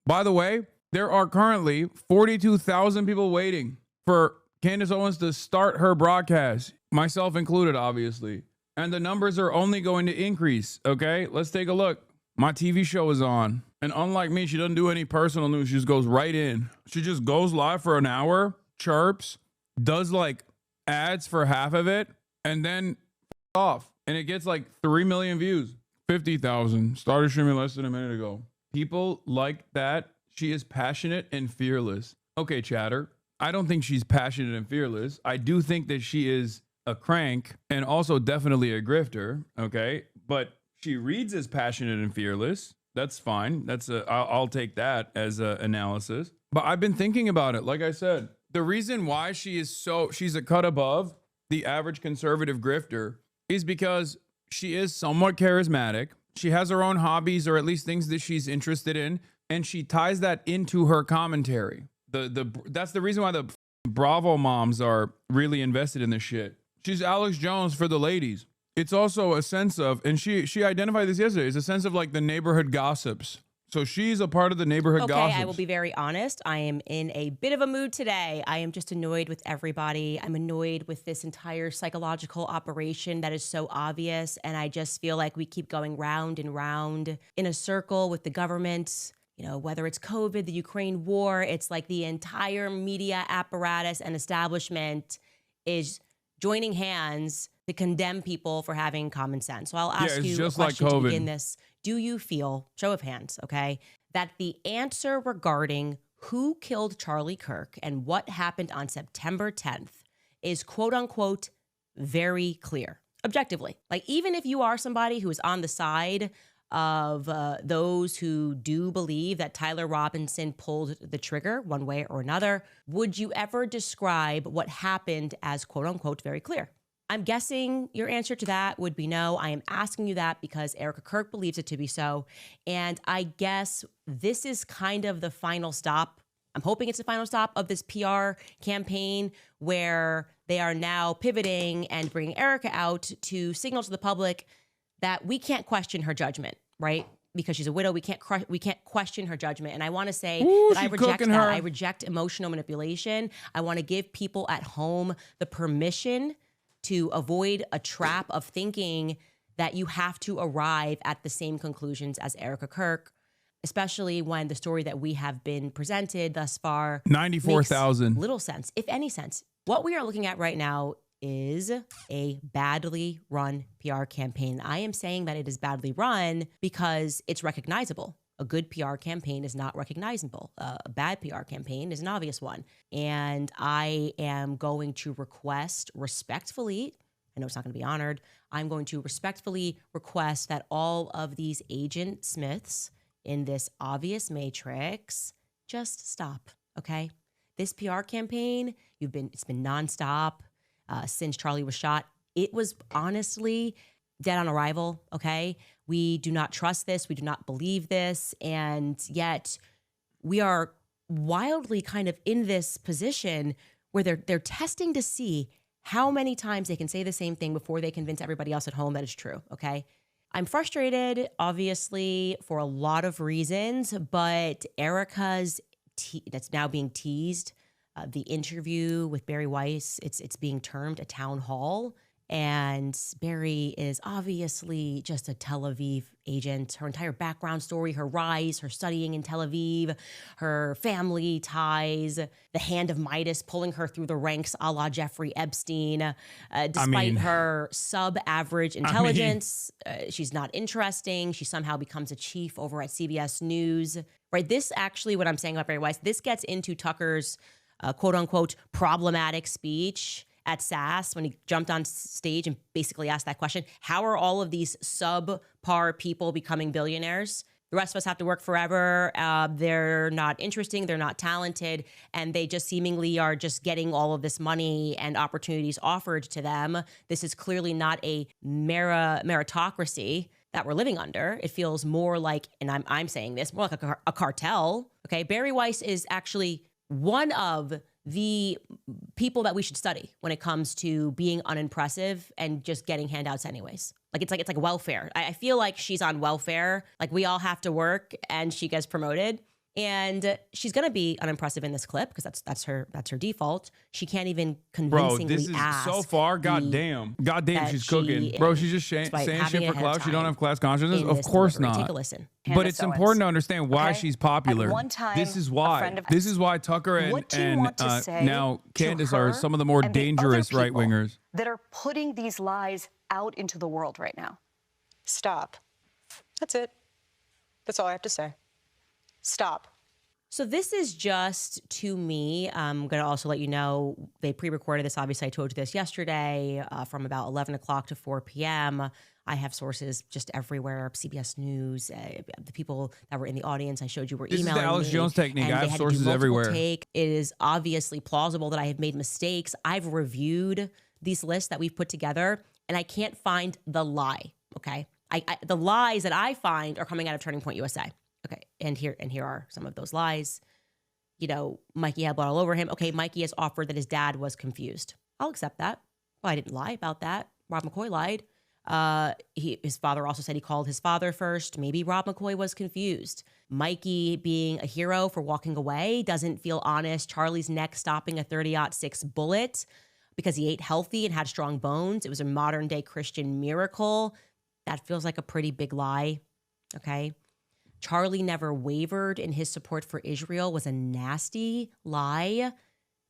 By the way, there are currently 42,000 people waiting for Candace Owens to start her broadcast, myself included, obviously. And the numbers are only going to increase, okay? Let's take a look. My TV show is on. And unlike me, she doesn't do any personal news. She just goes right in. She just goes live for an hour, chirps, does like ads for half of it, and then off. And it gets like 3 million views. 50,000. Started streaming less than a minute ago. People like that. She is passionate and fearless. Okay, chatter. I don't think she's passionate and fearless. I do think that she is a crank and also definitely a grifter, okay? But she reads as passionate and fearless. That's fine. I'll take that as an analysis. But I've been thinking about it. Like I said, the reason why she's a cut above the average conservative grifter is because she is somewhat charismatic. She has her own hobbies, or at least things that she's interested in, and she ties that into her commentary. That's the reason why the Bravo moms are really invested in this shit. She's Alex Jones for the ladies. It's also a sense of, and she identified this yesterday, it's a sense of like the neighborhood gossips. So she's a part of the neighborhood gossips. Okay, I will be very honest. I am in a bit of a mood today. I am just annoyed with everybody. I'm annoyed with this entire psychological operation that is so obvious. And I just feel like we keep going round and round in a circle with the government. You know, whether it's COVID, the Ukraine war, it's like the entire media apparatus and establishment is joining hands to condemn people for having common sense. So I'll ask you a question to begin this. Do you feel, show of hands, okay, that the answer regarding who killed Charlie Kirk and what happened on September 10th is quote unquote very clear, objectively? Like, even if you are somebody who is on the side of those who do believe that Tyler Robinson pulled the trigger one way or another, would you ever describe what happened as quote unquote very clear? I'm guessing your answer to that would be no. I am asking you that because Erika Kirk believes it to be so. And I guess this is kind of the final stop. I'm hoping it's the final stop of this PR campaign where they are now pivoting and bringing Erika out to signal to the public that we can't question her judgment, right? Because she's a widow, we can't question her judgment. And I want to say that I reject that. I reject emotional manipulation. I want to give people at home the permission to avoid a trap of thinking that you have to arrive at the same conclusions as Erika Kirk, especially when the story that we have been presented thus far 94,000 little sense, if any sense. What we are looking at right now is a badly run PR campaign. I am saying that it is badly run because it's recognizable. A good PR campaign is not recognizable. A bad PR campaign is an obvious one. And I am going to request respectfully, I know it's not going to be honored, I'm going to respectfully request that all of these Agent Smiths in this obvious matrix just stop, okay? This PR campaign, it's been nonstop since Charlie was shot. It was honestly dead on arrival, okay? We do not trust this. We do not believe this. And yet we are wildly kind of in this position where they're testing to see how many times they can say the same thing before they convince everybody else at home that it's true, okay? I'm frustrated, obviously, for a lot of reasons, but Erika's, that's now being teased, the interview with Bari Weiss, it's being termed a town hall. And Bari is obviously just a Tel Aviv agent. Her entire background story, her rise, her studying in Tel Aviv, her family ties, the hand of Midas pulling her through the ranks a la Jeffrey Epstein. Despite her sub-average intelligence, she's not interesting. She somehow becomes a chief over at CBS News. Right? This actually, what I'm saying about Bari Weiss, this gets into Tucker's quote-unquote problematic speech at SAS when he jumped on stage and basically asked that question. How are all of these subpar people becoming billionaires? The rest of us have to work forever. They're not interesting. They're not talented. And they just seemingly are just getting all of this money and opportunities offered to them. This is clearly not a meritocracy that we're living under. It feels more like, and I'm saying this, more like a cartel. Okay, Bari Weiss is actually one of the people that we should study when it comes to being unimpressive and just getting handouts anyways. It's like welfare. I feel like she's on welfare. Like, we all have to work and she gets promoted. And she's gonna be unimpressive in this clip because that's her default. She can't even Bro, convincingly this is ask so far. Goddamn, she's cooking. Bro, she's just saying shit for clout. She don't have class consciousness. Of course not. Take a listen. But it's important to understand why she's popular. This is why. This is why Tucker and now Candace are some of the more dangerous right wingers that are putting these lies out into the world right now. Stop. That's it. That's all I have to say. Stop. So this is just, to me, I'm going to also let you know, they pre-recorded this. Obviously, I told you this yesterday from about 11 o'clock to 4 p.m. I have sources just everywhere, CBS News, the people that were in the audience I showed you were emailing me. This is the Alex Jones technique. I have sources everywhere. It is obviously plausible that I have made mistakes. I've reviewed these lists that we've put together, and I can't find the lie, okay? The lies that I find are coming out of Turning Point USA. Okay, and here are some of those lies. You know, Mikey had blood all over him. Okay, Mikey has offered that his dad was confused. I'll accept that. Well, I didn't lie about that. Rob McCoy lied. His father also said he called his father first. Maybe Rob McCoy was confused. Mikey being a hero for walking away doesn't feel honest. Charlie's neck stopping a 30-06 bullet because he ate healthy and had strong bones. It was a modern day Christian miracle. That feels like a pretty big lie. Okay. Charlie never wavered in his support for Israel was a nasty lie.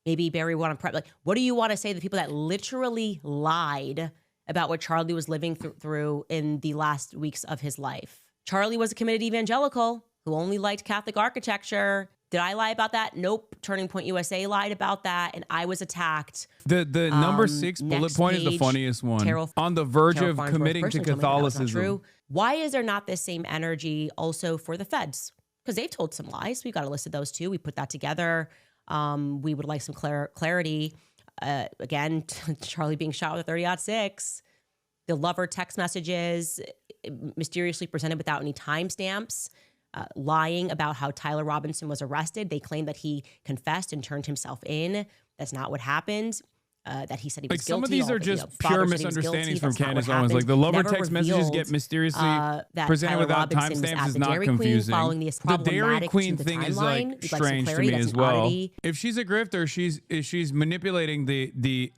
Maybe Bari went on prep. Like, what do you want to say to the people that literally lied about what Charlie was living through in the last weeks of his life? Charlie was a committed evangelical who only liked Catholic architecture. Did I lie about that? Nope. Turning Point USA lied about that, and I was attacked. The number 6 bullet point is the funniest one. On the verge of committing to Catholicism. Why is there not this same energy also for the feds? Because they've told some lies. We've got a list of those too. We put that together. We would like some clarity. Again, Charlie being shot with a 30-06. The lover text messages mysteriously presented without any timestamps. Lying about how Tyler Robinson was arrested. They claim that he confessed and turned himself in. That's not what happened. That he said he was guilty. Some of these are just pure misunderstandings from Candace Owens. Like the lover text messages get mysteriously presented without timestamps is not confusing. The Dairy Queen thing is like strange to me as well. If she's a grifter, she's manipulating the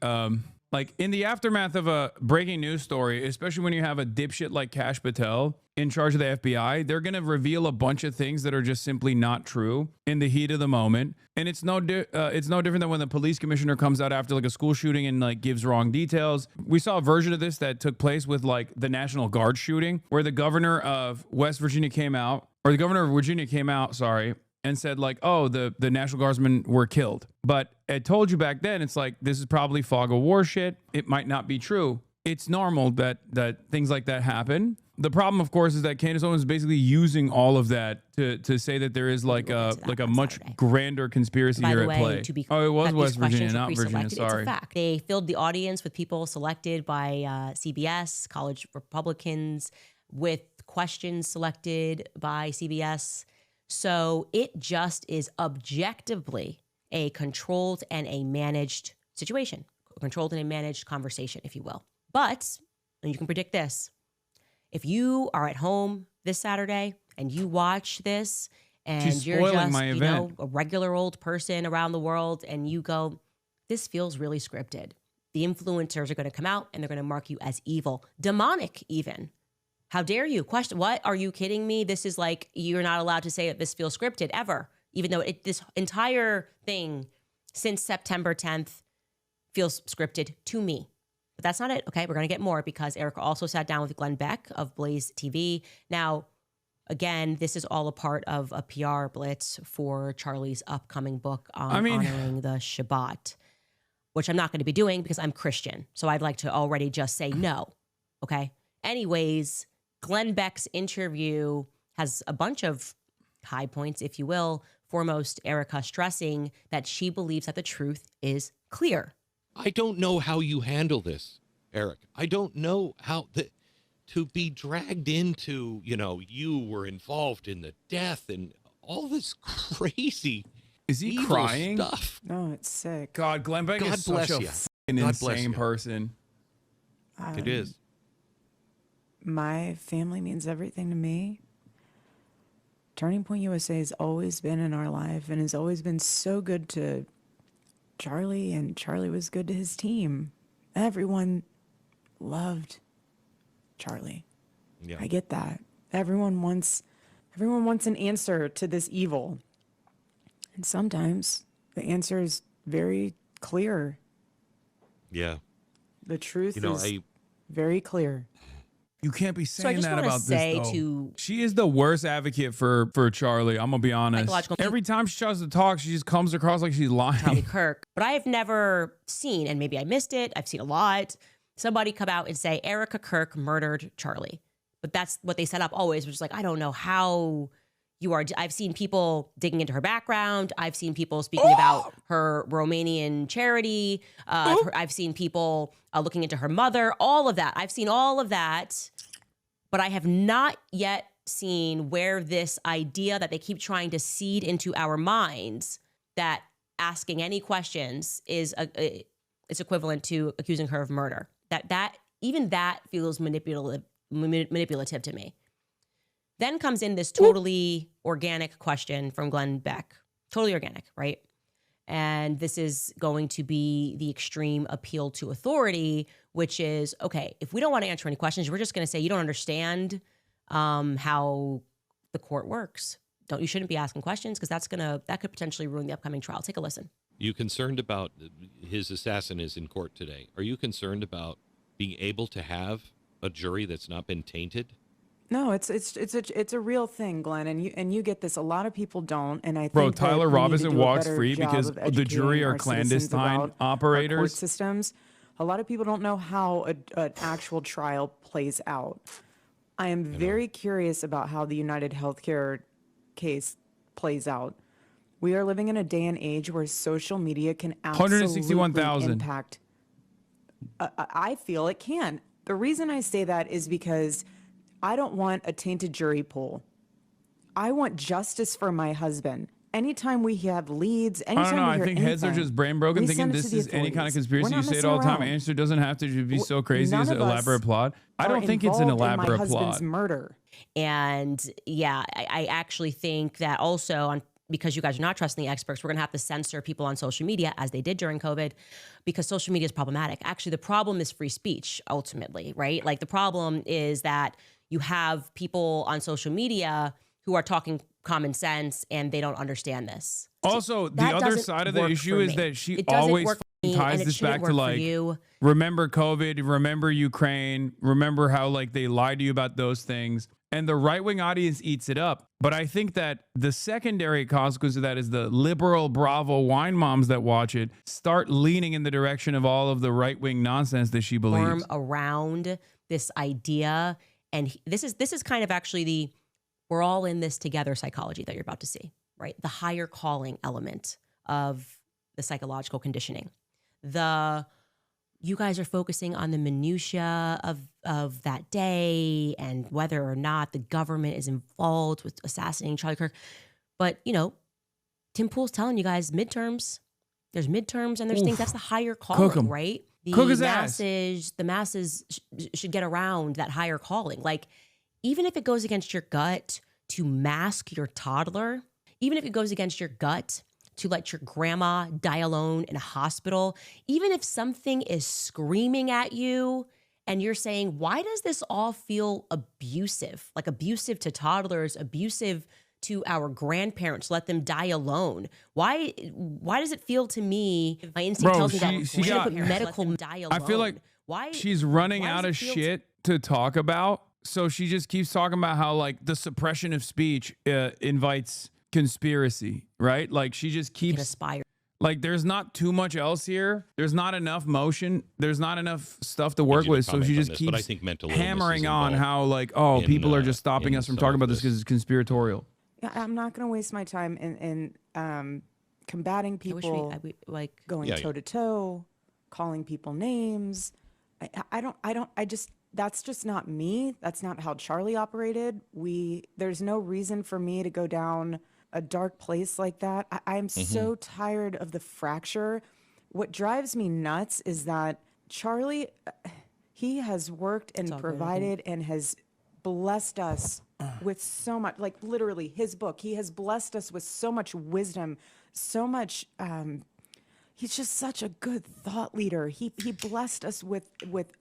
like in the aftermath of a breaking news story, especially when you have a dipshit like Kash Patel in charge of the FBI, they're going to reveal a bunch of things that are just simply not true in the heat of the moment. And it's no different than when the police commissioner comes out after like a school shooting and like gives wrong details. We saw a version of this that took place with like the National Guard shooting, where the governor of Virginia came out, sorry, and said like, oh, the National Guardsmen were killed. But I told you back then, it's like, this is probably fog of war shit. It might not be true. It's normal that things like that happen. The problem, of course, is that Candace Owens is basically using all of that to say that there is like a much grander conspiracy here at play. Oh, it was West Virginia, not Virginia. Sorry. It's a fact. They filled the audience with people selected by CBS, college Republicans, with questions selected by CBS. So it just is objectively a controlled and a managed situation, a controlled and a managed conversation, if you will. But, and you can predict this, if you are at home this Saturday and you watch this and you're just, you know, a regular old person around the world and you go, this feels really scripted. The influencers are going to come out and they're going to mark you as evil, demonic even. How dare you? Question, what? Are you kidding me? This is like, you're not allowed to say that this feels scripted ever, even though this entire thing since September 10th feels scripted to me. But that's not it. Okay, we're going to get more because Erika also sat down with Glenn Beck of Blaze TV. Now, again, this is all a part of a PR blitz for Charlie's upcoming book on honoring the Shabbat, which I'm not going to be doing because I'm Christian. So I'd like to already just say no. Okay. Anyways, Glenn Beck's interview has a bunch of high points, if you will. Foremost, Erika stressing that she believes that the truth is clear. I don't know how you handle this, Eric. I don't know how to be dragged into, you know, you were involved in the death and all this crazy. Is he crying? Stuff. No, it's sick. God, Glenn Beck is such a fucking insane person. It is. My family means everything to me. Turning Point USA has always been in our life and has always been so good to Charlie, and Charlie was good to his team. Everyone loved Charlie. Yeah. I get that. Everyone wants an answer to this evil. And sometimes the answer is very clear. Yeah. The truth You know, is very clear. You can't be So I saying just that wanna about say this, though. to- She is the worst advocate for Charlie. I'm gonna be honest. Psychological- Every time she tries to talk, she just comes across like she's lying. Charlie Kirk. But I have never seen, and maybe I missed it, I've seen a lot, somebody come out and say Erika Kirk murdered Charlie. But that's what they set up always, which is like, I don't know how you are. I've seen people digging into her background. I've seen people speaking about her Romanian charity. I've seen people looking into her mother, all of that. I've seen all of that, but I have not yet seen where this idea that they keep trying to seed into our minds that asking any questions is it's equivalent to accusing her of murder. That even that feels manipulative to me. Then comes in this totally organic question from Glenn Beck. Totally organic, right? And this is going to be the extreme appeal to authority, which is, okay, if we don't want to answer any questions, we're just going to say you don't understand how the court works. You shouldn't be asking questions because that could potentially ruin the upcoming trial. Take a listen. You concerned about his assassin is in court today. Are you concerned about being able to have a jury that's not been tainted? No, it's a real thing, Glenn, and you get this. A lot of people don't, and I think Bro, that Tyler we need to Robinson do a walks better free job because of the jury educating are our citizens clandestine about our operators. court systems. A lot of people don't know how an actual trial plays out. I am very curious about how the United Healthcare case plays out. We are living in a day and age where social media can absolutely 161,000. impact. I feel it can. The reason I say that is because I don't want a tainted jury pool. I want justice for my husband. Anytime we have leads, I anytime don't know. we I hear think heads are anything, just brain broken, we thinking send it to this the is any kind of authorities. We're conspiracy. You not say it messing all the time. around. Answer doesn't have to be so crazy. None It's an of us elaborate plot. I are don't think it's an involved in my elaborate husband's plot. murder. And yeah, I actually think that also because you guys are not trusting the experts, we're going to have to censor people on social media as they did during COVID because social media is problematic. Actually, the problem is free speech ultimately, right? Like the problem is that you have people on social media who are talking common sense and they don't understand this. Also, the That other doesn't side of the work issue for is me. that she It doesn't always work for me, ties and it this shouldn't back to work for like, you. remember COVID, remember Ukraine, remember how like they lied to you about those things. And the right-wing audience eats it up. But I think that the secondary consequence of that is the liberal Bravo wine moms that watch it start leaning in the direction of all of the right-wing nonsense that she believes. Form around this idea. And this is kind of actually the we're all in this together psychology that you're about to see, right? The higher calling element of the psychological conditioning. You guys are focusing on the minutia of that day and whether or not the government is involved with assassinating Charlie Kirk. But, Tim Pool's telling you guys midterms. There's midterms and there's things. That's the higher Cook 'em. calling, right? Cook his ass. The masses should get around that higher calling. Like, even if it goes against your gut to mask your toddler, even if it goes against your gut to let your grandma die alone in a hospital, even if something is screaming at you and you're saying, why does this all feel abusive? Like abusive to toddlers, abusive to our grandparents, let them die alone. Why does it feel to me, my instinct tells me that she got medical die alone. I feel like she's running out of shit to talk about. So she just keeps talking about how like the suppression of speech invites conspiracy, right? Like she just keeps aspire. Like there's not too much else here. There's not enough motion. There's not enough stuff to work with. So she just keeps I think mental hammering on how like, oh, people are just stopping us from talking about this because it's conspiratorial. Yeah, I'm not going to waste my time in combating people, going toe to toe, calling people names. That's just not me. That's not how Charlie operated. There's no reason for me to go down a dark place like that. I'm so tired of the fracture. What drives me nuts is that Charlie, he has worked and provided and has blessed us with so much, like literally his book. He has blessed us with so much wisdom, so much. He's just such a good thought leader. He blessed us with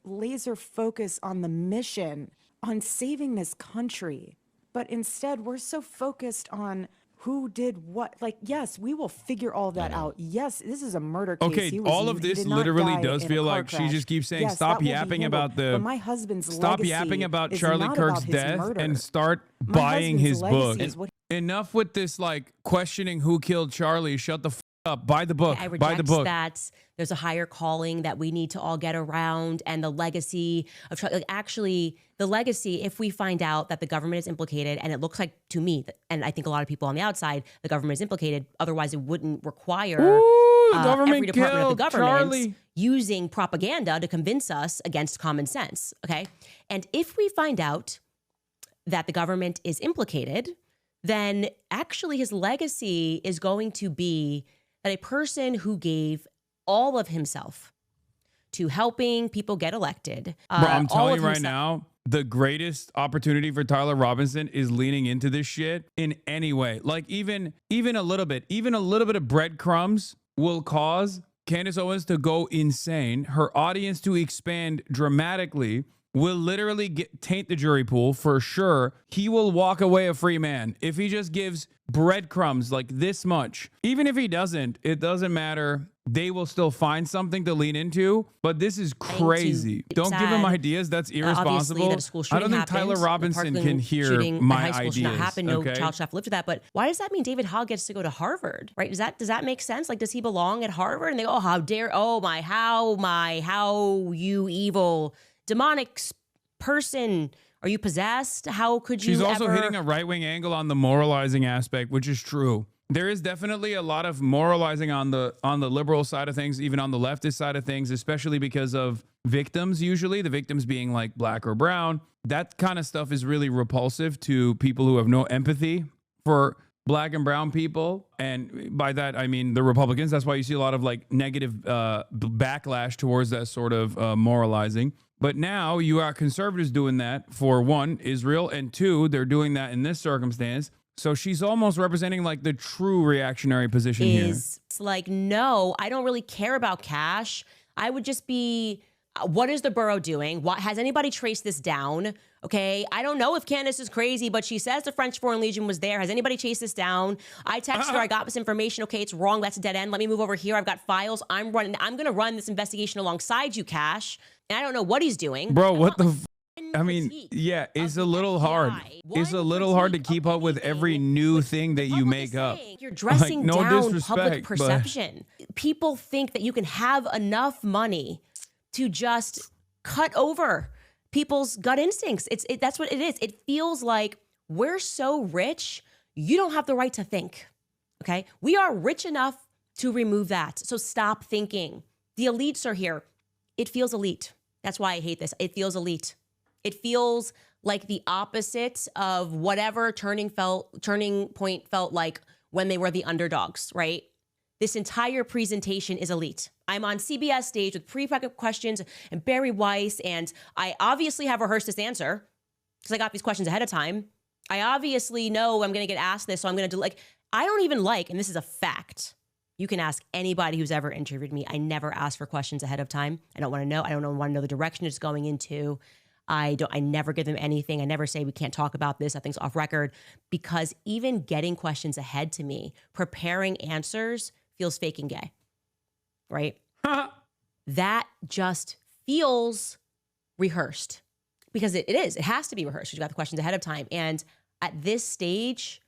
laser focus on the mission, on saving this country. But instead, we're so focused on who did what. Like, yes, we will figure all that out. Yes, this is a murder case. Okay, all of this literally does feel like she just keeps saying, yes, stop yapping about the. But my husband's stop legacy yapping about is Charlie not Kirk's about his death murder. and start My buying husband's his legacy book. is what Enough with this, like, questioning who killed Charlie. Shut the up. Buy the book. I Buy the reject book. that there's a higher calling that we need to all get around, and the legacy of like, actually the legacy. If we find out that the government is implicated, and it looks like to me, and I think a lot of people on the outside, the government is implicated. Otherwise, it wouldn't require the government every department of the killed government Charlie. using propaganda to convince us against common sense. Okay, and if we find out that the government is implicated, then actually his legacy is going to be that a person who gave all of himself to helping people get elected. Bro, I'm all telling of you right himself- now, the greatest opportunity for Tyler Robinson is leaning into this shit in any way. Like even a little bit of breadcrumbs will cause Candace Owens to go insane, her audience to expand dramatically, will literally taint the jury pool for sure. He will walk away a free man if he just gives breadcrumbs like this much. Even if he doesn't, it doesn't matter. They will still find something to lean into. But this is crazy. Don't give him ideas. That's irresponsible. That a school I don't think happened. Tyler The Robinson Parkland can hear shooting my at high school should ideas. not happen. No okay? child should have to live through that. But why does that mean David Hogg gets to go to Harvard? Right? Does that make sense? Like, does he belong at Harvard? And they go, oh, how dare! Oh my, how you evil demonic person. Are you possessed? How could you She's also ever... hitting a right-wing angle on the moralizing aspect, which is true. There is definitely a lot of moralizing on the liberal side of things, even on the leftist side of things, especially because of victims, usually, the victims being like black or brown. That kind of stuff is really repulsive to people who have no empathy for black and brown people. And by that, I mean the Republicans. That's why you see a lot of like negative backlash towards that sort of moralizing. But now you got conservatives doing that for one, Israel, and two, they're doing that in this circumstance. So she's almost representing like the true reactionary position here. It's like, no, I don't really care about cash. I would just be, what is the borough doing? Has anybody traced this down? Okay, I don't know if Candace is crazy, but she says the French Foreign Legion was there. Has anybody chased this down? I texted her, I got this information. Okay, it's wrong. That's a dead end. Let me move over here. I've got files. I'm going to run this investigation alongside you, Cash. And I don't know what he's doing. Bro, what the I mean, yeah, it's a little hard. It's a little hard to keep up with every new thing that you make up. You're dressing no down disrespect, public but- perception. People think that you can have enough money to just cut over people's gut instincts. That's what it is. It feels like we're so rich, you don't have the right to think. Okay? We are rich enough to remove that. So stop thinking. The elites are here. It feels elite. That's why I hate this. It feels elite. It feels like the opposite of whatever turning point felt like when they were the underdogs, right? This entire presentation is elite. I'm on CBS stage with pre-prep questions and Bari Weiss, and I obviously have rehearsed this answer because I got these questions ahead of time. I obviously know I'm going to get asked this, so I'm going to do I don't even and this is a fact. You can ask anybody who's ever interviewed me. I never ask for questions ahead of time. I don't want to know. I don't want to know the direction it's going into. I never give them anything. I never say we can't talk about this. That thing's off record, because even getting questions ahead to me, preparing answers feels fake and gay, right? That just feels rehearsed, because it is. It has to be rehearsed. You got the questions ahead of time, and at this stage,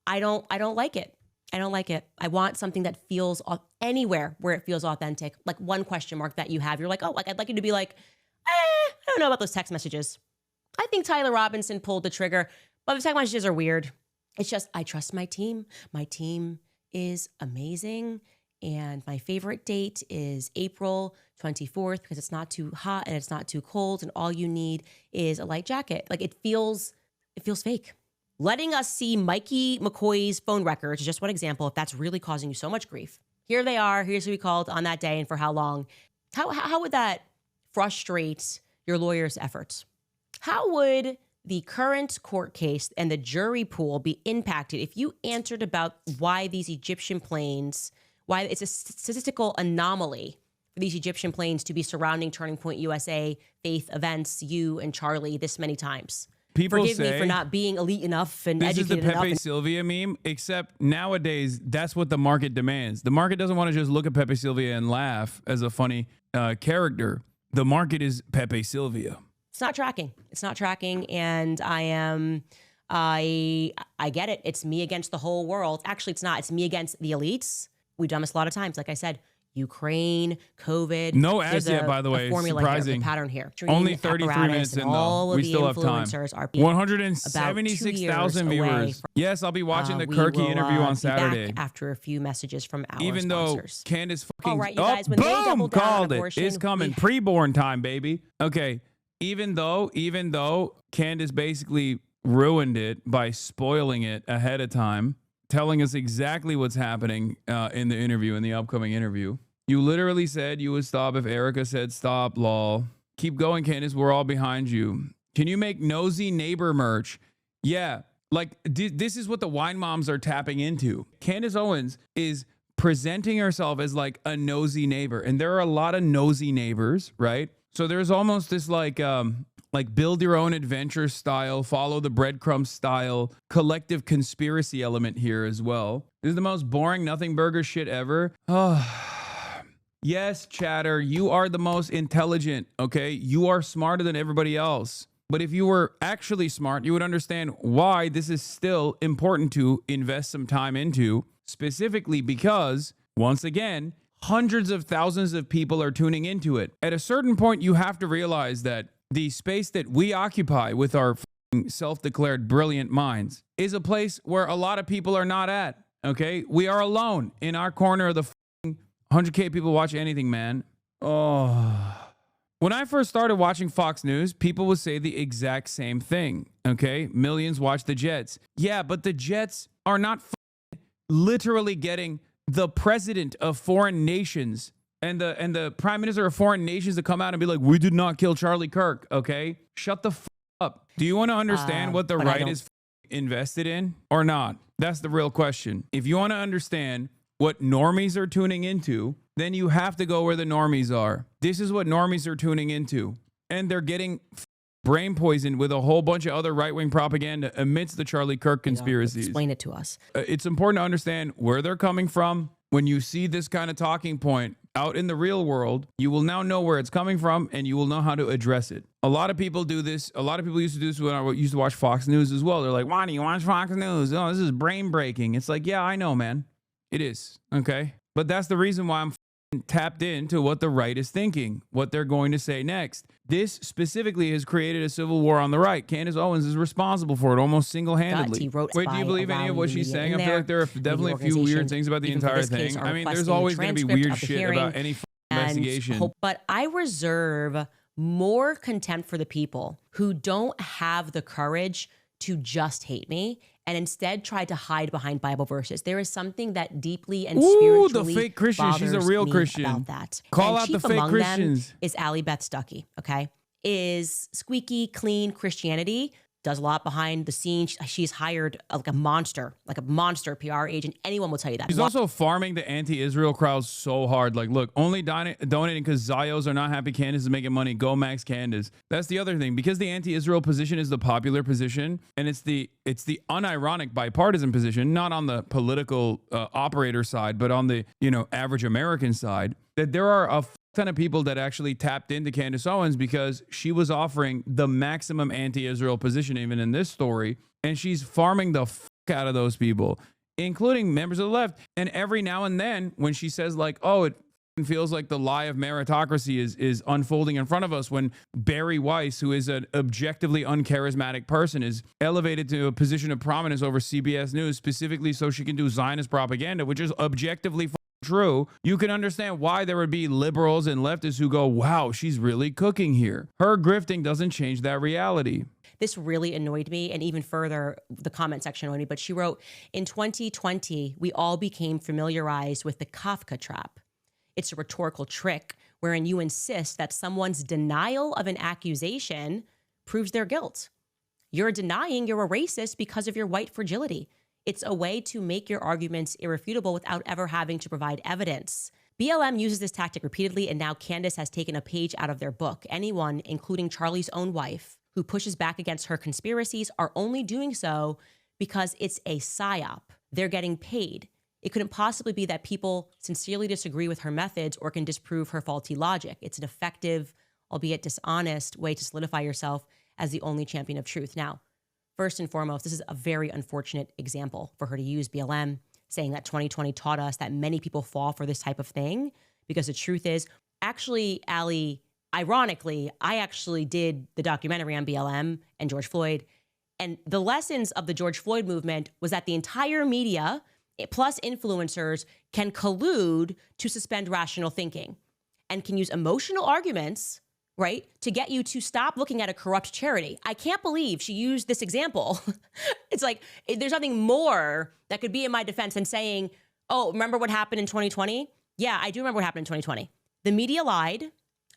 I don't like it. I don't like it. I want something that feels anywhere where it feels authentic. Like one question mark that you have, you're like, oh, I'd like you to be like, I don't know about those text messages. I think Tyler Robinson pulled the trigger, but the text messages are weird. It's just, I trust my team. My team is amazing. And my favorite date is April 24th because it's not too hot and it's not too cold. And all you need is a light jacket. Like it feels fake. Letting us see Mikey McCoy's phone records is just one example. If that's really causing you so much grief, here they are. Here's who we called on that day and for how long. How would that frustrate your lawyer's efforts? How would the current court case and the jury pool be impacted if you answered about why these Egyptian planes, why it's a statistical anomaly for these Egyptian planes to be surrounding Turning Point USA, Faith Events, you and Charlie this many times? People Forgive say me for not being elite enough and this is the educated enough. Pepe Sylvia meme, except nowadays that's what the market demands. The market doesn't want to just look at Pepe Sylvia and laugh as a funny character. The market is Pepe Sylvia. It's not tracking. It's not tracking. And I get it. It's me against the whole world. Actually, it's not. It's me against the elites. We've done this a lot of times. Like I said, Ukraine, COVID. No ads yet, by the way. Formula Surprising. Here, the pattern here. Only 33 minutes in, though. We still have time. 176,000 viewers. Yes, I'll be watching the Kirky interview on Saturday. After a few messages from our Even sponsors. Though Candace fucking... All right, you guys, when they double down called on it. abortion, It's coming. Preborn time, baby. Okay. Even though Candace basically ruined it by spoiling it ahead of time, telling us exactly what's happening in the upcoming interview. You literally said you would stop if Erika said stop, lol. Keep going, Candace. We're all behind you. Can you make nosy neighbor merch? Yeah. Like, this is what the wine moms are tapping into. Candace Owens is presenting herself as like a nosy neighbor. And there are a lot of nosy neighbors, right? So there's almost this like build your own adventure style, follow the breadcrumb style, collective conspiracy element here as well. This is the most boring nothing burger shit ever. Oh. Yes, chatter, you are the most intelligent, okay? You are smarter than everybody else. But if you were actually smart, you would understand why this is still important to invest some time into, specifically because, once again, hundreds of thousands of people are tuning into it. At a certain point, you have to realize that the space that we occupy with our self-declared brilliant minds is a place where a lot of people are not at, okay? We are alone in our corner of the 100K people watch anything, man. Oh. When I first started watching Fox News, people would say the exact same thing, okay? Millions watch the Jets. Yeah, but the Jets are not literally getting the president of foreign nations and the prime minister of foreign nations to come out and be like, we did not kill Charlie Kirk, okay? Shut the up. Do you want to understand what the right is invested in or not? That's the real question. If you want to understand what normies are tuning into, then you have to go where the normies are. This is what normies are tuning into. And they're getting brain poisoned with a whole bunch of other right-wing propaganda amidst the Charlie Kirk conspiracies. Explain it to us. It's important to understand where they're coming from. When you see this kind of talking point out in the real world, you will now know where it's coming from and you will know how to address it. A lot of people do this. A lot of people used to do this when I used to watch Fox News as well. They're like, why do you watch Fox News? Oh, this is brain breaking. It's like, yeah, I know, man. It is, okay? But that's the reason why I'm tapped into what the right is thinking, what they're going to say next. This specifically has created a civil war on the right. Candace Owens is responsible for it almost single-handedly. Wait, do you believe any of what she's saying? I feel like there are definitely a few weird things about the entire thing. I mean, there's always going to be weird shit about any investigation. But I reserve more contempt for the people who don't have the courage to just hate me and instead try to hide behind Bible verses. There is something that deeply and spiritually the fake Christian. She's a real Christian. About that. Call out the fake Christians. Is Allie Beth Stuckey, okay? Is squeaky clean Christianity, does a lot behind the scenes. She's hired like a monster PR agent. Anyone will tell you that. She's also farming the anti-Israel crowd so hard. Like, look, only donating because Zios are not happy Candace is making money. Go Max Candace. That's the other thing. Because the anti-Israel position is the popular position, and it's the unironic bipartisan position, not on the political operator side, but on the average American side, that there are a ton of people that actually tapped into Candace Owens because she was offering the maximum anti-Israel position even in this story, and she's farming the out of those people, including members of the left. And every now and then when she says like, oh, it feels like the lie of meritocracy is unfolding in front of us, when Bari Weiss, who is an objectively uncharismatic person, is elevated to a position of prominence over CBS News specifically so she can do Zionist propaganda, which is objectively true, you can understand why there would be liberals and leftists who go, wow, she's really cooking here. Her grifting doesn't change that reality. This really annoyed me, and even further, the comment section annoyed me, but she wrote, in 2020, we all became familiarized with the Kafka trap. It's a rhetorical trick wherein you insist that someone's denial of an accusation proves their guilt. You're denying you're a racist because of your white fragility. It's a way to make your arguments irrefutable without ever having to provide evidence. BLM uses this tactic repeatedly, and now Candace has taken a page out of their book. Anyone, including Charlie's own wife, who pushes back against her conspiracies are only doing so because it's a psyop. They're getting paid. It couldn't possibly be that people sincerely disagree with her methods or can disprove her faulty logic. It's an effective, albeit dishonest, way to solidify yourself as the only champion of truth. Now, first and foremost, this is a very unfortunate example for her to use BLM, saying that 2020 taught us that many people fall for this type of thing, because the truth is, actually, Allie, ironically, I actually did the documentary on BLM and George Floyd, and the lessons of the George Floyd movement was that the entire media, plus influencers, can collude to suspend rational thinking and can use emotional arguments, right, to get you to stop looking at a corrupt charity. I can't believe she used this example. It's like, there's nothing more that could be in my defense than saying, oh, remember what happened in 2020? Yeah, I do remember what happened in 2020. The media lied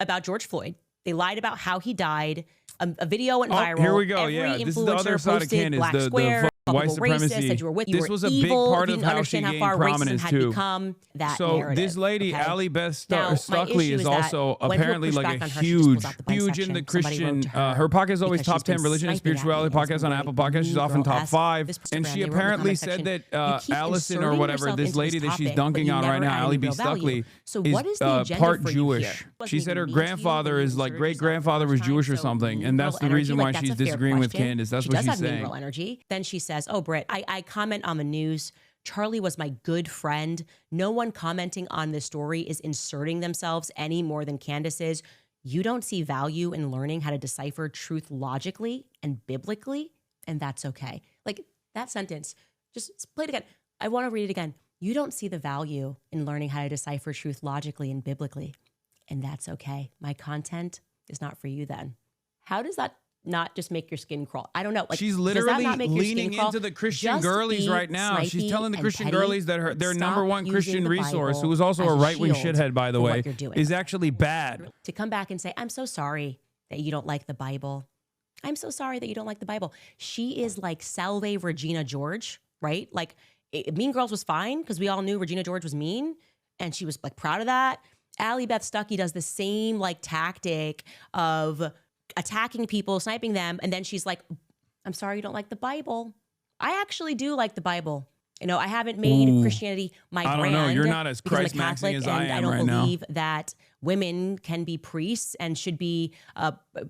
about George Floyd. They lied about how he died. A video went viral. Here we go. Every Yeah, this is the influencer other side of posted Candace, Black the Square, white multiple racists, supremacy. said you were with, you This were was a evil. big part You of didn't how she understand how gained far racism prominence had too. become that So narrative. this lady, okay? Allie Beth Now, my Stuckey, issue is is that also when people apparently push like back a on her, she just pulls huge, out the huge in bisection. the Somebody wrote Christian. to her Her podcast is always because top she's been 10 religion and sniping at spirituality me and podcast on some Apple really Podcasts. She's mean often girl top ass 5. this And Instagram, she they wrote in the apparently comment said section, that you keep Allison or inserting whatever, yourself this into lady this that she's topic, but dunking you on never right now, add Allie any B. real value. Stuckey, So is what is the agenda part for you Jewish. here? She Wasn't said her even mean to you, grandfather you is like inserted great yourself grandfather the was first Jewish or time, so something, mean and that's girl the energy, reason like, why that's she's a fair disagreeing with question. Candace. That's She what does she's have mean saying. girl energy. Then she says, oh, Britt, I comment on the news. Charlie was my good friend. No one commenting on this story is inserting themselves any more than Candace is. You don't see value in learning how to decipher truth logically and biblically, and that's okay. Like that sentence, just play it again. I want to read it again. You don't see the value in learning how to decipher truth logically and biblically, and that's okay. My content is not for you then. How does that not just make your skin crawl? I don't know. Like, She's does that literally not make your skin leaning crawl? into the Christian Just girlies be right now. She's snipey telling the and Christian petty girlies that and their stop number one using Christian the resource, Bible who is also as a right-wing shield shithead, by the for what way, you're doing. is actually bad. To come back and say, I'm so sorry that you don't like the Bible. I'm so sorry that you don't like the Bible. She is like Salve Regina George, right? Like Mean Girls was fine because we all knew Regina George was mean and she was like proud of that. Allie Beth Stuckey does the same like tactic of attacking people, sniping them. And then she's like, I'm sorry you don't like the Bible. I actually do like the Bible. You know, I haven't made Christianity my brand. I don't know. You're not as because I'm a Christ-maxing Catholic as I and am I don't right now. believe that women can be priests and should be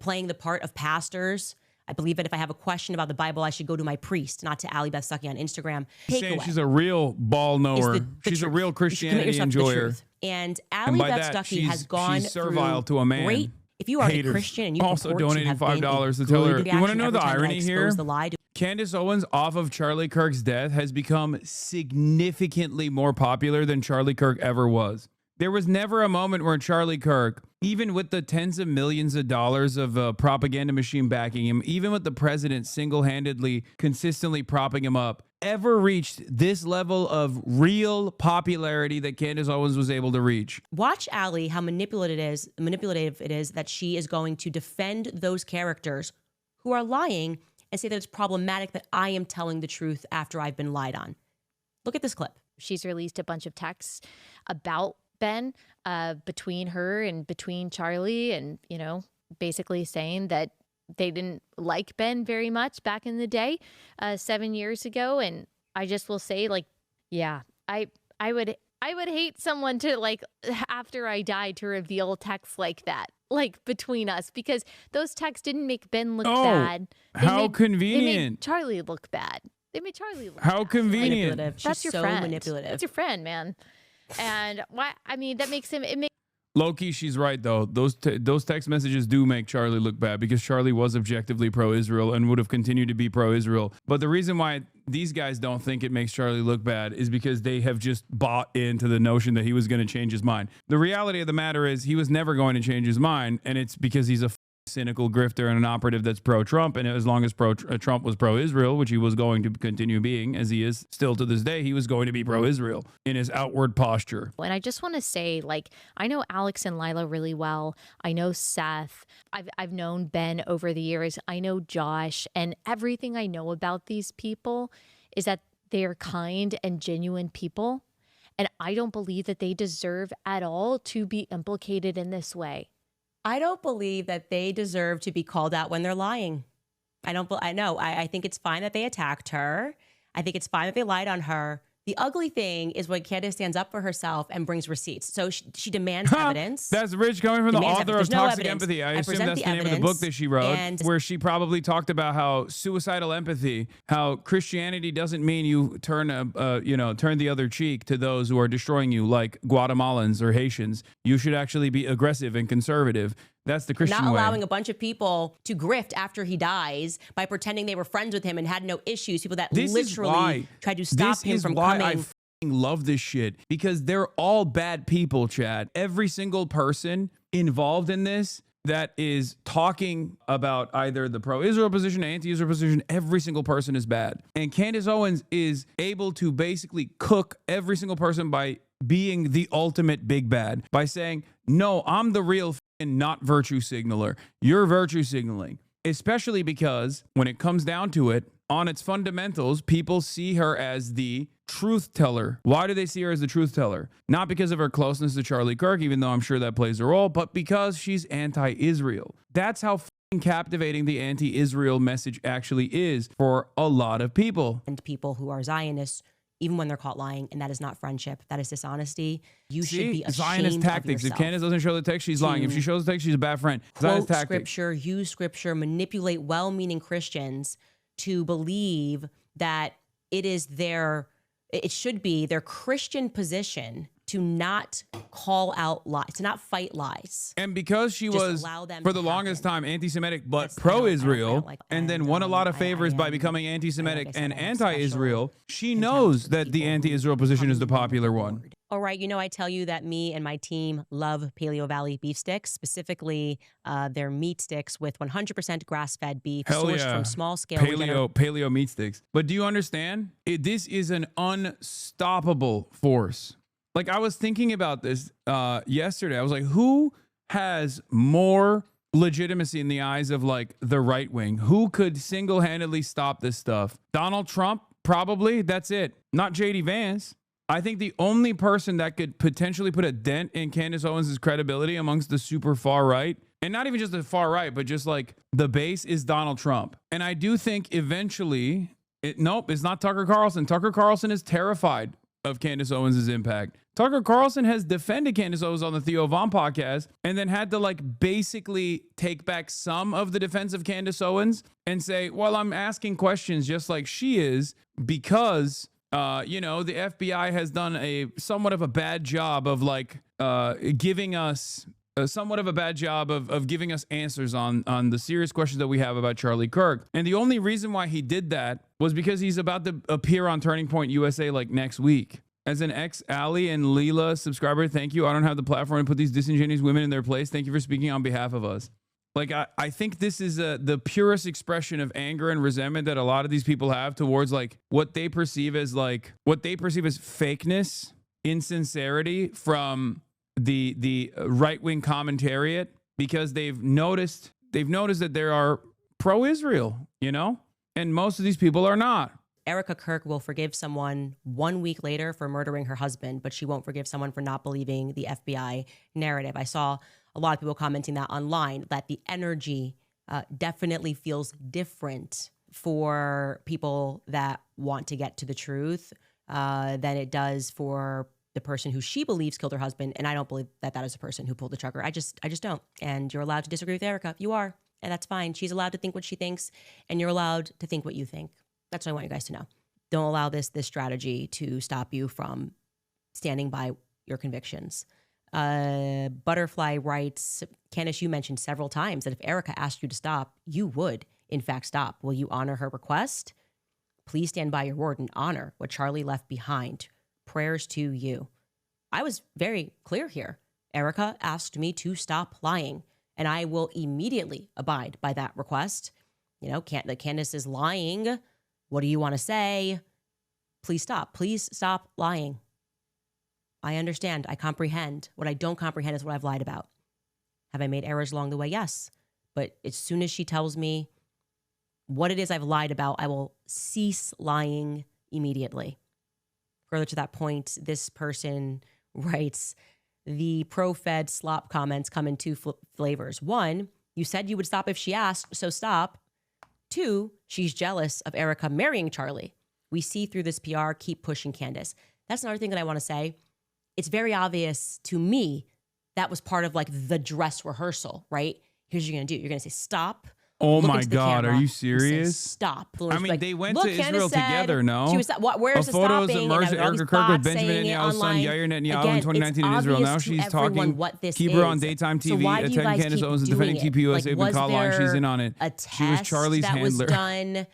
playing the part of pastors. I believe that if I have a question about the Bible, I should go to my priest, not to Allie Beth Stuckey on Instagram. Saying Takeaway she's a real ball knower. is the She's a truth. real You should commit Christianity yourself to the enjoyer. truth. And Allie by Beth that, Stuckey has gone she's servile through to a man. great. If you are Haters. a Christian and you Also purport donating to have been $5 a to tell her. good You want to reaction know every the time that I irony here? expose the lie to Candace Owens, off of Charlie Kirk's death, has become significantly more popular than Charlie Kirk ever was. There was never a moment where Charlie Kirk, even with the tens of millions of dollars of a propaganda machine backing him, even with the president single-handedly, consistently propping him up, ever reached this level of real popularity that Candace Owens was able to reach. Watch Allie, how manipulative it is that she is going to defend those characters who are lying and say that it's problematic that I am telling the truth after I've been lied on. Look at this clip. She's released a bunch of texts about Ben between her and between Charlie, and, you know, basically saying that they didn't like Ben very much back in the day, 7 years ago. And I just will say, like, yeah, I would hate someone to, like, after I die, to reveal texts like that, like, between us, because those texts didn't make Ben look bad. How They convenient. made Charlie look bad. They made Charlie look How bad. convenient. Manipulative. That's She's your so friend. manipulative. That's your friend, man. And why? I mean, that makes him. It makes. Low-key, she's right, though. Those text messages do make Charlie look bad because Charlie was objectively pro-Israel and would have continued to be pro-Israel. But the reason why these guys don't think it makes Charlie look bad is because they have just bought into the notion that he was going to change his mind. The reality of the matter is he was never going to change his mind, and it's because he's a cynical grifter and an operative that's pro-Trump. And as long as Trump was pro-Israel, which he was going to continue being, as he is still to this day, he was going to be pro-Israel in his outward posture. And I just want to say, like, I know Alex and Lila really well. I know Seth. I've known Ben over the years. I know Josh. And everything I know about these people is that they're kind and genuine people. And I don't believe that they deserve at all to be implicated in this way. I don't believe that they deserve to be called out when they're lying. I think it's fine that they attacked her. I think it's fine that they lied on her. The ugly thing is when Candace stands up for herself and brings receipts. So she demands evidence. That's rich coming from the author of Toxic evidence. Empathy. I assume that's the name of the book that she wrote, where she probably talked about how suicidal empathy, how Christianity doesn't mean you turn the other cheek to those who are destroying you, like Guatemalans or Haitians. You should actually be aggressive and conservative. That's the Christian way. Not allowing a bunch of people to grift after he dies by pretending they were friends with him and had no issues. People that literally tried to stop him from coming. I love this shit, because they're all bad people, Chad. Every single person involved in this that is talking about either the pro-Israel position, anti-Israel position, every single person is bad. And Candace Owens is able to basically cook every single person by being the ultimate big bad, by saying, no, I'm the real and not virtue signaler. You're virtue signaling, especially because when it comes down to it, on its fundamentals, people see her as the truth teller. Why do they see her as the truth teller? Not because of her closeness to Charlie Kirk, even though I'm sure that plays a role, but because she's anti-Israel. That's how captivating the anti-Israel message actually is for a lot of people. And people who are Zionists, even when they're caught lying, and that is not friendship. That is dishonesty. You should be ashamed Zionist tactics. Of yourself. If Candace doesn't show the text, she's lying. If she shows the text, she's a bad friend. Zionist Quote tactics. scripture, use scripture, manipulate well-meaning Christians to believe that it should be their Christian position to not call out lies, to not fight lies. And because she was, for the longest time, anti-Semitic, but pro-Israel, and then won a lot of favors by becoming anti-Semitic and anti-Israel, she knows that the anti-Israel position is the popular one. All right, I tell you that me and my team love Paleo Valley beef sticks, specifically their meat sticks with 100% grass-fed beef sourced from small-scale paleo meat sticks. But do you understand? This is an unstoppable force. Like, I was thinking about this yesterday. I was like, who has more legitimacy in the eyes of, like, the right wing? Who could single-handedly stop this stuff? Donald Trump, probably. That's it. Not J.D. Vance. I think the only person that could potentially put a dent in Candace Owens' credibility amongst the super far right, and not even just the far right, but just like the base, is Donald Trump. And I do think eventually, it's not Tucker Carlson. Tucker Carlson is terrified of Candace Owens' impact. Tucker Carlson has defended Candace Owens on the Theo Von podcast and then had to, like, basically take back some of the defense of Candace Owens and say, well, I'm asking questions just like she is because the FBI has done a somewhat of a bad job of giving us giving us answers on the serious questions that we have about Charlie Kirk. And the only reason why he did that was because he's about to appear on Turning Point USA like next week. As an ex-Ali and Leela subscriber, thank you. I don't have the platform to put these disingenuous women in their place. Thank you for speaking on behalf of us. Like, I think this is the purest expression of anger and resentment that a lot of these people have towards, like, what they perceive as fakeness, insincerity from the right-wing commentariat, because they've noticed that there are pro-Israel, and most of these people are not. Erika Kirk will forgive someone 1 week later for murdering her husband, but she won't forgive someone for not believing the FBI narrative. I saw a lot of people commenting that online, that the energy definitely feels different for people that want to get to the truth than it does for the person who she believes killed her husband. And I don't believe that is the person who pulled the trigger. I just don't. And you're allowed to disagree with Erika. You are. And that's fine. She's allowed to think what she thinks, and you're allowed to think what you think. That's what I want you guys to know. Don't allow this strategy to stop you from standing by your convictions. Butterfly writes, Candace, you mentioned several times that if Erika asked you to stop, you would, in fact, stop. Will you honor her request? Please stand by your word and honor what Charlie left behind. Prayers to you. I was very clear here. Erika asked me to stop lying, and I will immediately abide by that request. You know, Candace is lying. What do you want to say? Please stop. Please stop lying. I understand. I comprehend. What I don't comprehend is what I've lied about. Have I made errors along the way? Yes. But as soon as she tells me what it is I've lied about, I will cease lying immediately. Further to that point, this person writes, the pro-Fed slop comments come in two flavors. One, you said you would stop if she asked, so stop. Two, she's jealous of Erika marrying Charlie. We see through this PR, keep pushing Candace. That's another thing that I want to say. It's very obvious to me that was part of like the dress rehearsal, right? Here's what you're going to do. You're going to say, stop. Oh Look my into the God, camera are you and say, serious? stop. I mean, Like, they went "Look, to Candace Israel said together, no? She was, where's the photos stopping? of Marcia And all these Erika Kirk with bots Benjamin saying it Netanyahu's son, online. Yair Netanyahu, Again, in 2019 in it's Israel. Now obvious she's to everyone talking, what this keep her on is. daytime So TV, why do you attend guys Candace keep Owens and doing defending it? TPUSA Like, with was Hotline. She's there in on it. a She was test Charlie's that handler. was done,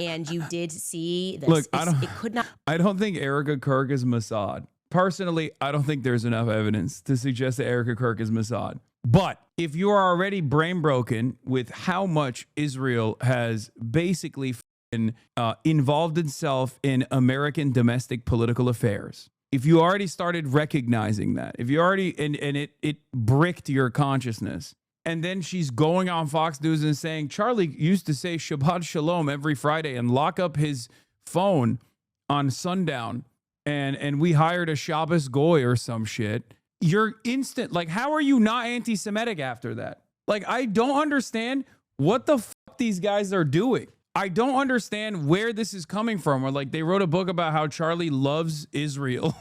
and you did see this? Look, It could not. I don't think Erika Kirk is Mossad. Personally, I don't think there's enough evidence to suggest that Erika Kirk is Mossad. But if you are already brain broken with how much Israel has basically involved itself in American domestic political affairs, if you already started recognizing that, if you already, and it bricked your consciousness, and then she's going on Fox News and saying, Charlie used to say Shabbat Shalom every Friday and lock up his phone on sundown, and we hired a Shabbos goy or some shit. You're instant. Like, how are you not anti-Semitic after that? Like, I don't understand what the fuck these guys are doing. I don't understand where this is coming from. Or like, they wrote a book about how Charlie loves Israel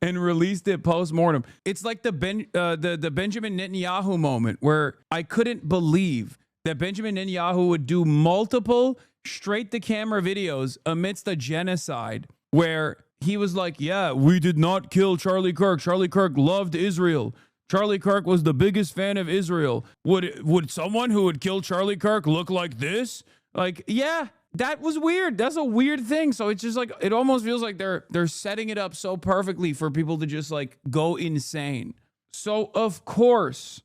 and released it post-mortem. It's like the Benjamin Netanyahu moment where I couldn't believe that Benjamin Netanyahu would do multiple straight-to-camera videos amidst a genocide where he was like, yeah, we did not kill Charlie Kirk. Charlie Kirk loved Israel. Charlie Kirk was the biggest fan of Israel. Would someone who would kill Charlie Kirk look like this? Like, yeah, that was weird. That's a weird thing. So it's just like, it almost feels like they're setting it up so perfectly for people to just like go insane. So of course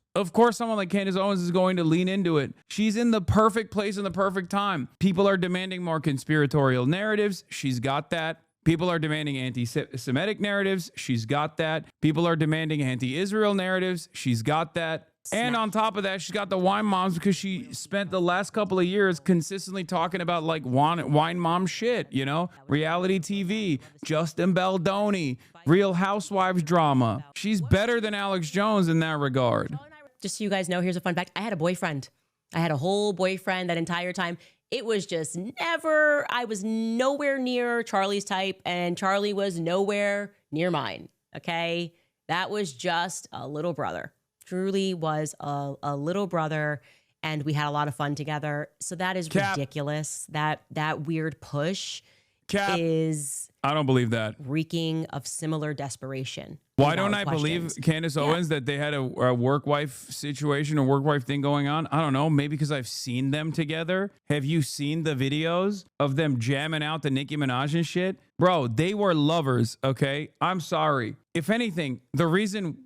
someone like Candace Owens is going to lean into it. She's in the perfect place in the perfect time. People are demanding more conspiratorial narratives. She's got that. People are demanding anti-Semitic narratives. She's got that. People are demanding anti-Israel narratives. She's got that. And on top of that, she's got the wine moms because she spent the last couple of years consistently talking about like wine mom shit, you know, reality TV, Justin Baldoni, Real Housewives drama. She's better than Alex Jones in that regard. Just so you guys know, here's a fun fact. I had a boyfriend. I had a whole boyfriend that entire time. It was just I was nowhere near Charlie's type, and Charlie was nowhere near mine. Okay. That was just a little brother. Truly was a little brother, and we had a lot of fun together. So that is ridiculous. That weird push is, I don't believe that. Reeking of similar desperation. Why don't I believe Candace Owens that they had a work wife situation, a work wife thing going on? I don't know. Maybe because I've seen them together. Have you seen the videos of them jamming out the Nicki Minaj and shit? Bro, they were lovers, okay? I'm sorry. If anything, the reason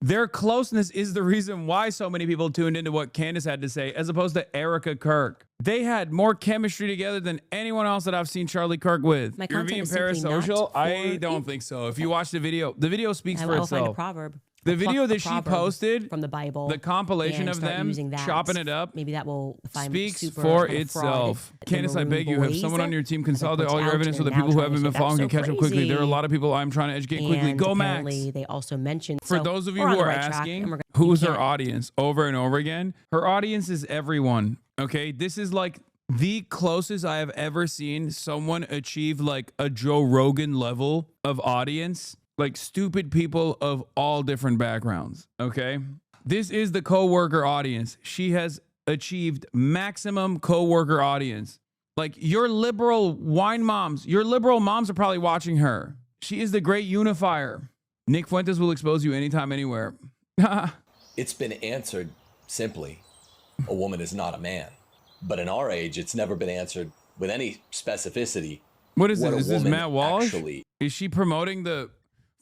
their closeness is the reason why so many people tuned into what Candace had to say, as opposed to Erika Kirk. They had more chemistry together than anyone else that I've seen Charlie Kirk with. You're being parasocial? I don't think so. If you watch the video speaks for I'll itself. find a proverb. The video that she posted from the Bible, the compilation of them chopping it up, maybe that will speaks for itself. Candace, I beg you, have someone on your team consolidate all your evidence so that people who haven't been following can catch up quickly. There are a lot of people I'm trying to educate quickly. Go, Max. They also mentioned, for those of you who are asking, who's her audience over and over again, her audience is everyone. Okay, this is like the closest I have ever seen someone achieve like a Joe Rogan level of audience. Like stupid people of all different backgrounds, okay? This is the coworker audience. She has achieved maximum coworker audience. Like your liberal wine moms, your liberal moms are probably watching her. She is the great unifier. Nick Fuentes will expose you anytime, anywhere. It's been answered simply, a woman is not a man. But in our age, it's never been answered with any specificity. What is this? Is this Matt Walsh? Is she promoting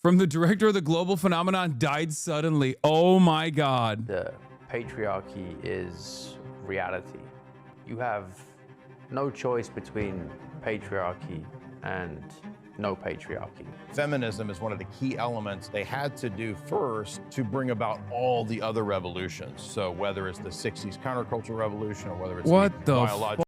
from the director of the Global Phenomenon died suddenly? Oh my God. patriarchy is reality. You have no choice between patriarchy and no patriarchy. Feminism is one of the key elements they had to do first to bring about all the other revolutions. So whether it's the 60s counterculture revolution or whether it's What the biological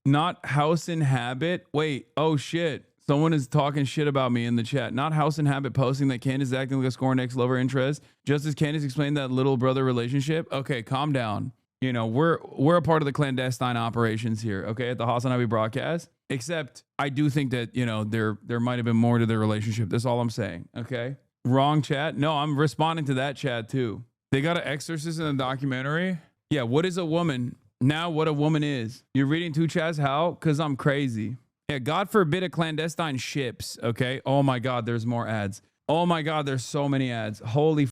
Not House and Habit. Wait, oh shit. Someone is talking shit about me in the chat. Not House and Habit posting that Candace is acting like a scorned ex-lover interest. Just as Candace explained that little brother relationship. Okay, calm down. You know, we're a part of the clandestine operations here, okay, at the HasanAbi broadcast. Except I do think that, you know, there might have been more to their relationship. That's all I'm saying, okay? Wrong chat. No, I'm responding to that chat too. They got an exorcist in the documentary. Yeah, what is a woman? Now what a woman is. You're reading two chats, how? Because I'm crazy. Yeah, God forbid a clandestine ships, okay? Oh my God, there's more ads. Oh my God, there's so many ads. Holy f***.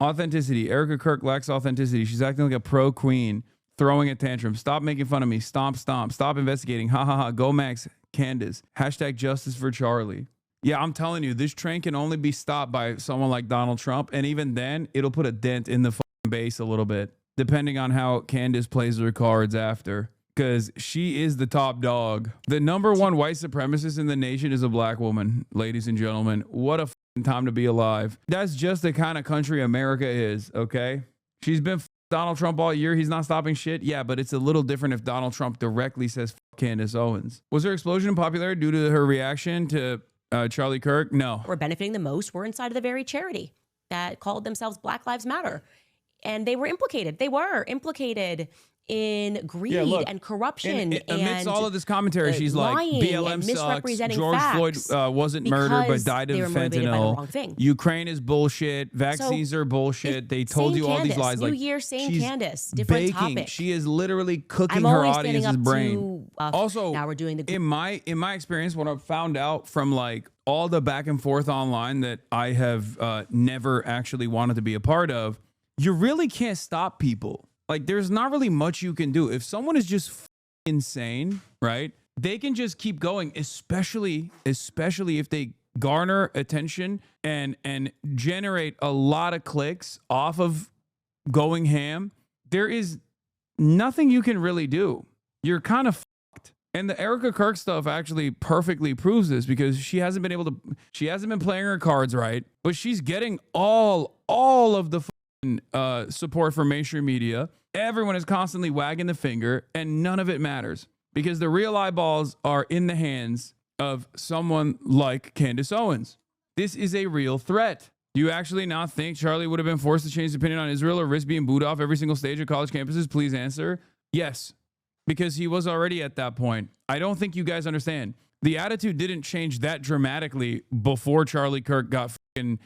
Authenticity. Erika Kirk lacks authenticity. She's acting like a pro queen, throwing a tantrum. Stop making fun of me. Stomp, stomp. Stop investigating. Ha ha ha. Go Max Candace. Hashtag justice for Charlie. Yeah, I'm telling you, this train can only be stopped by someone like Donald Trump. And even then, it'll put a dent in the fucking base a little bit, depending on how Candace plays her cards after. Because she is the top dog. The #1 white supremacist in the nation is a black woman, ladies and gentlemen. What a time to be alive. That's just the kind of country America is, okay? She's been Donald Trump all year. He's not stopping shit. Yeah, but it's a little different if Donald Trump directly says Candace Owens. Was her explosion in popularity due to her reaction to Charlie Kirk? No. We're benefiting the most. We're inside of the very charity that called themselves Black Lives Matter. And they were implicated. They were implicated in greed and corruption. And amidst all of this commentary, she's like, BLM sucks. George Floyd wasn't murdered but died of fentanyl. Ukraine is bullshit. Vaccines are bullshit. They told you all these lies. New like, year, same she's Candace, different baking. topic. She is literally cooking her audience's brain. Also, now we're doing the in my experience, what I've found out from like all the back and forth online that I have never actually wanted to be a part of, you really can't stop people. Like, there's not really much you can do. If someone is just insane, right? They can just keep going, especially if they garner attention and generate a lot of clicks off of going ham. There is nothing you can really do. You're kind of fucked. And the Erika Kirk stuff actually perfectly proves this, because she hasn't been playing her cards right, but she's getting all of the support from mainstream media. Everyone is constantly wagging the finger, and none of it matters because the real eyeballs are in the hands of someone like Candace Owens. This is a real threat. Do you actually not think Charlie would have been forced to change his opinion on Israel or risk being booed off every single stage of college campuses? Please answer. Yes, because he was already at that point. I don't think you guys understand. The attitude didn't change that dramatically before Charlie Kirk got fucking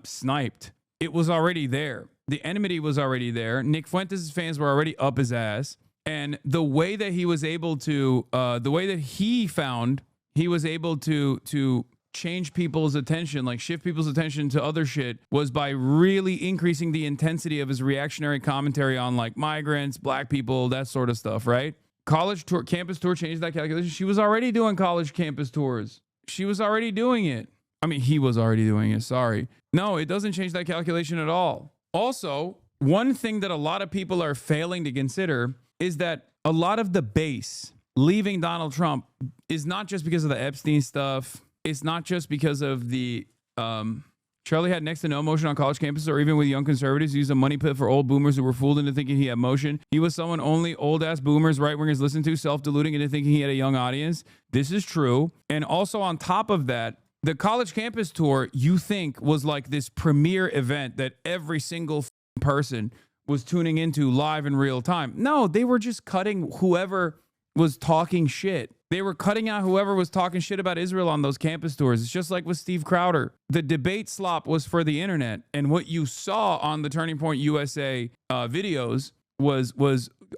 sniped. It was already there. The enmity was already there. Nick Fuentes' fans were already up his ass. And the way that he was able to, the way that he found he was able to change people's attention, like shift people's attention to other shit, was by really increasing the intensity of his reactionary commentary on like migrants, black people, that sort of stuff, right? College tour, campus tour changed that calculation. She was already doing college campus tours. She was already doing it. I mean, he was already doing it. Sorry. No, it doesn't change that calculation at all. Also, one thing that a lot of people are failing to consider is that a lot of the base leaving Donald Trump is not just because of the Epstein stuff. It's not just because of the Charlie had next to no motion on college campuses or even with young conservatives. He used a money pit for old boomers who were fooled into thinking he had motion. He was someone only old-ass boomers, right-wingers listen to, self-deluding into thinking he had a young audience. This is true. And also on top of that, the college campus tour, you think, was like this premier event that every single person was tuning into live in real time. No, they were just cutting whoever was talking shit. They were cutting out whoever was talking shit about Israel on those campus tours. It's just like with Steve Crowder. The debate slop was for the internet. And what you saw on the Turning Point USA videos was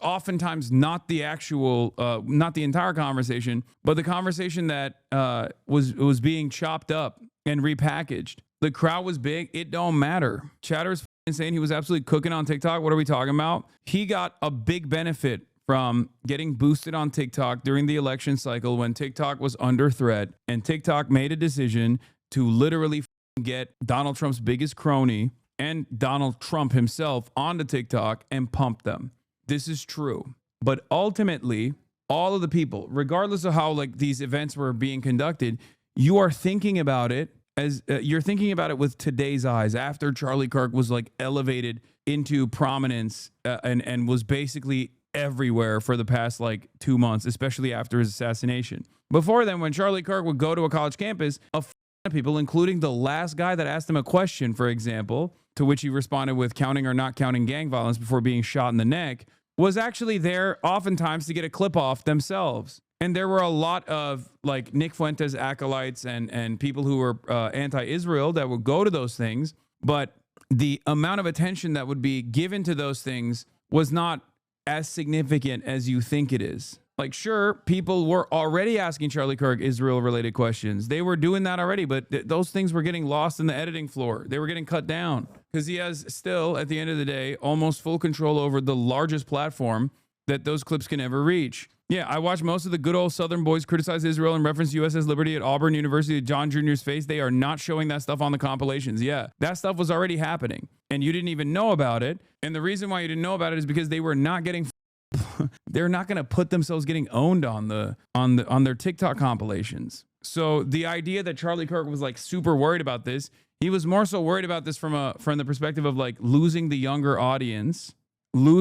oftentimes not the actual, not the entire conversation, but the conversation that was being chopped up and repackaged. The crowd was big. It don't matter. Chatter's saying he was absolutely cooking on TikTok. What are we talking about? He got a big benefit from getting boosted on TikTok during the election cycle when TikTok was under threat, and TikTok made a decision to literally get Donald Trump's biggest crony and Donald Trump himself onto TikTok and pumped them. This is true. But ultimately, all of the people, regardless of how like these events were being conducted, you are thinking about it as you're thinking about it with today's eyes after Charlie Kirk was like elevated into prominence and was basically everywhere for the past like 2 months, especially after his assassination. Before then, when Charlie Kirk would go to a college campus, a f- of people, including the last guy that asked him a question, for example, to which he responded with counting or not counting gang violence before being shot in the neck, was actually there oftentimes to get a clip off themselves. And there were a lot of like Nick Fuentes acolytes and people who were anti-Israel that would go to those things. But the amount of attention that would be given to those things was not as significant as you think it is. Like, sure, people were already asking Charlie Kirk Israel-related questions. They were doing that already, but those things were getting lost in the editing floor. They were getting cut down because he has still, at the end of the day, almost full control over the largest platform that those clips can ever reach. Yeah, I watched most of the good old Southern boys criticize Israel and reference USS Liberty at Auburn University to John Jr.'s face. They are not showing that stuff on the compilations. Yeah, that stuff was already happening, and you didn't even know about it. And the reason why you didn't know about it is because they were not getting... They're not going to put themselves getting owned on their TikTok compilations. So the idea that Charlie Kirk was like super worried about this, he was more so worried about this from the perspective of like losing the younger audience to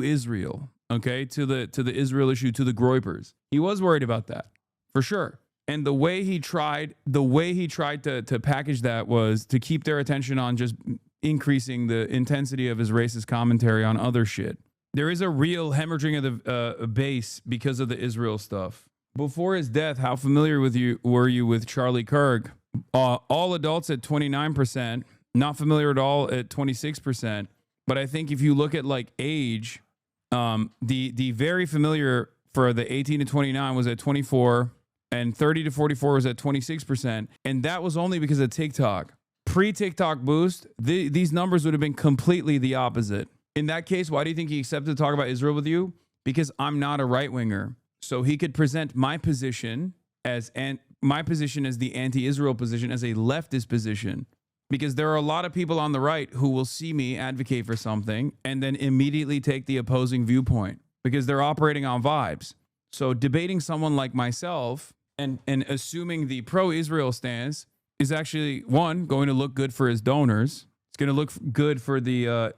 Israel, okay, to the Israel issue, to the Groypers. He was worried about that for sure. And the way he tried to package that was to keep their attention on just increasing the intensity of his racist commentary on other shit. There is a real hemorrhaging of the base because of the Israel stuff. Before his death, how familiar were you with Charlie Kirk? All adults at 29%, not familiar at all at 26%. But I think if you look at like age, the very familiar for the 18 to 29 was at 24, and 30 to 44 was at 26%, and that was only because of TikTok. Pre-TikTok boost, these numbers would have been completely the opposite. In that case, why do you think he accepted to talk about Israel with you? Because I'm not a right-winger. So he could present my position as the anti-Israel position as a leftist position. Because there are a lot of people on the right who will see me advocate for something and then immediately take the opposing viewpoint because they're operating on vibes. So debating someone like myself and assuming the pro-Israel stance is actually, one, going to look good for his donors. It's going to look good for the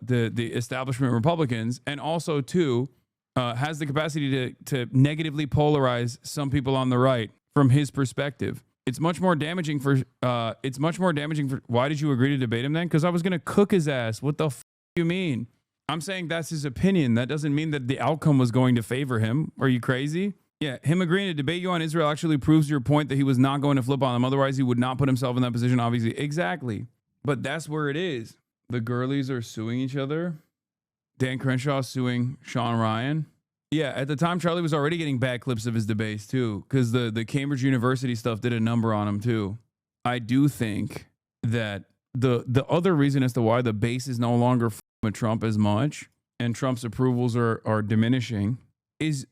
establishment Republicans, and also, two, has the capacity to negatively polarize some people on the right from his perspective. It's much more damaging for. Why did you agree to debate him then? Because I was going to cook his ass. What the f do you mean? I'm saying that's his opinion. That doesn't mean that the outcome was going to favor him. Are you crazy? Yeah, him agreeing to debate you on Israel actually proves your point that he was not going to flip on them. Otherwise, he would not put himself in that position, obviously. Exactly. But that's where it is. The girlies are suing each other. Dan Crenshaw suing Sean Ryan. Yeah, at the time, Charlie was already getting bad clips of his debates, too, because the Cambridge University stuff did a number on him, too. I do think that the other reason as to why the base is no longer with Trump as much and Trump's approvals are diminishing is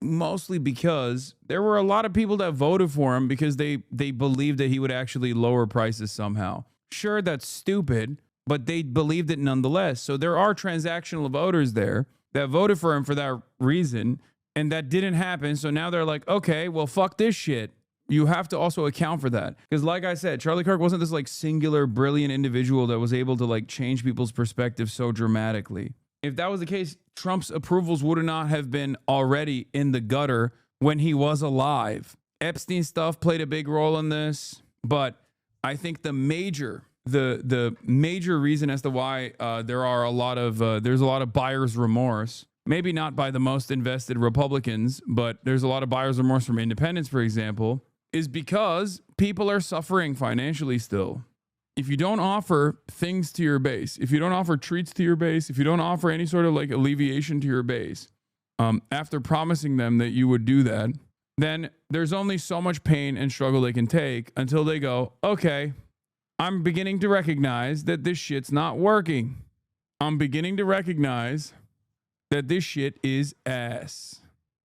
mostly because there were a lot of people that voted for him because they believed that he would actually lower prices somehow. Sure, that's stupid, but they believed it nonetheless. So there are transactional voters there that voted for him for that reason, and that didn't happen. So now they're like, okay, well, fuck this shit. You have to also account for that. Because like I said, Charlie Kirk wasn't this like singular, brilliant individual that was able to like change people's perspective so dramatically. If that was the case, Trump's approvals would not have been already in the gutter when he was alive. Epstein stuff played a big role in this, but I think the major reason as to why there's a lot of buyer's remorse, maybe not by the most invested Republicans, but there's a lot of buyer's remorse from independents, for example, is because people are suffering financially still. If you don't offer things to your base, if you don't offer treats to your base, if you don't offer any sort of like alleviation to your base, after promising them that you would do that, then there's only so much pain and struggle they can take until they go, okay, I'm beginning to recognize that this shit's not working. I'm beginning to recognize that this shit is ass.